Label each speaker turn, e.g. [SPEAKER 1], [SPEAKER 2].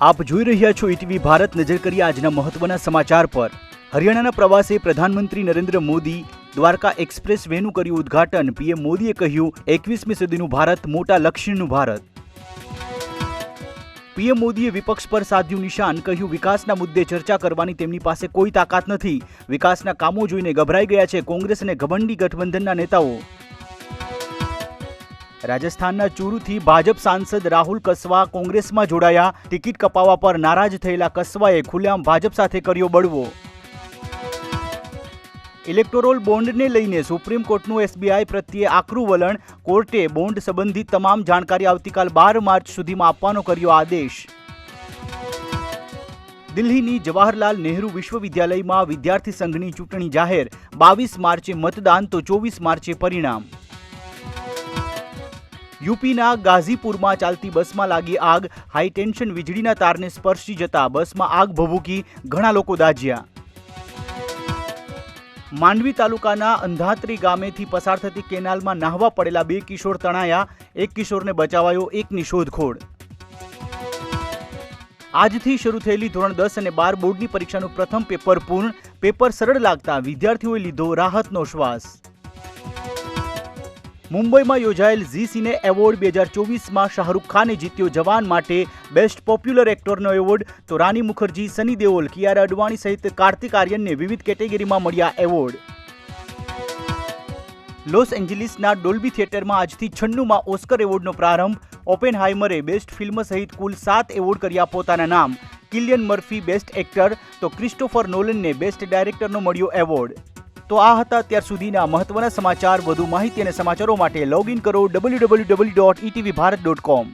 [SPEAKER 1] આપ જોઈ રહ્યા છો ઈટીવી ભારત. નજર કરીએ આજના મહત્વના સમાચાર પર. હરિયાણાના પ્રવાસે પ્રધાનમંત્રી નરેન્દ્ર મોદી દ્વારકા એક્સપ્રેસ વેનું કર્યું ઉદ્ઘાટન. પીએમ મોદીએ કહ્યું 21મી સદીનું ભારત મોટા લક્ષ્યનું ભારત. પીએમ મોદીએ વિપક્ષ પર સાધ્યું નિશાન. કહ્યું વિકાસના મુદ્દે ચર્ચા કરવાની તેમની પાસે કોઈ તાકાત નથી. વિકાસના કામો જોઈને ગભરાઈ ગયા છે કોંગ્રેસ અને ઘમંડી ગઠબંધનના નેતાઓ. રાજસ્થાનના ચૂરુથી ભાજપ સાંસદ રાહુલ કસવા કોંગ્રેસમાં જોડાયા. ટિકિટ કપાવવા પર નારાજ થયેલા કસવાએ ખુલ્લેઆમ ભાજપ સાથે કર્યો બળવો. ઇલેક્ટોરલ બોન્ડને લઈને સુપ્રીમ કોર્ટનું એસબીઆઈ પ્રત્યે આકરું વલણ. કોર્ટે બોન્ડ સંબંધિત તમામ જાણકારી આવતીકાલ 12 માર્ચ સુધીમાં આપવાનો કર્યો આદેશ. દિલ્હીની જવાહરલાલ નહેરુ વિશ્વવિદ્યાલયમાં વિદ્યાર્થી સંઘની ચૂંટણી જાહેર. 22 માર્ચે મતદાન તો 24 માર્ચે પરિણામ. યુપીના ગાઝીપુરમાં ચાલતી બસમાં લાગી આગ. હાઈ ટેન્શન વીજળીના તારને સ્પર્શી જતા બસમાં આગ ભભૂકી. ઘણા લોકો દાઝ્યા. માંડવી તાલુકાના અંધાત્રી ગામેથી પસાર થતી કેનાલમાં નાહવા પડેલા 2 કિશોર તણાયા. 1 કિશોરને બચાવાયો. 1ની શોધખોળ. આજથી શરૂ થયેલી ધોરણ 10 અને 12 બોર્ડની પરીક્ષાનું પ્રથમ પેપર પૂર્ણ. પેપર સરળ લાગતા વિદ્યાર્થીઓએ લીધો રાહતનો શ્વાસ. મુંબઈમાં યોજાયેલ ઝી સિને એવોર્ડ 2024માં શાહરૂખ ખાને જીત્યો જવાન માટે બેસ્ટ પોપ્યુલર એક્ટરનો એવોર્ડ. તો રાની મુખર્જી, સની દેઓલ, કિયારા અડવાણી સહિત કાર્તિક આર્યનને વિવિધ કેટેગરીમાં મળ્યા એવોર્ડ. લોસ એન્જલિસના ડોલ્બી થિયેટરમાં આજથી 96માં ઓસ્કર એવોર્ડનો પ્રારંભ. ઓપેનહાઇમરે બેસ્ટ ફિલ્મ સહિત કુલ 7 એવોર્ડ કર્યા પોતાના નામ. કિલિયન મર્ફી બેસ્ટ એક્ટર તો ક્રિસ્ટોફર નોલનને બેસ્ટ ડાયરેક્ટરનો મળ્યો એવોર્ડ. તો આ હતા અત્યાર સુધીના મહત્વના સમાચાર. વધુ માહિતી અને સમાચારો માટે લોગિન કરો www.etvbharat.com.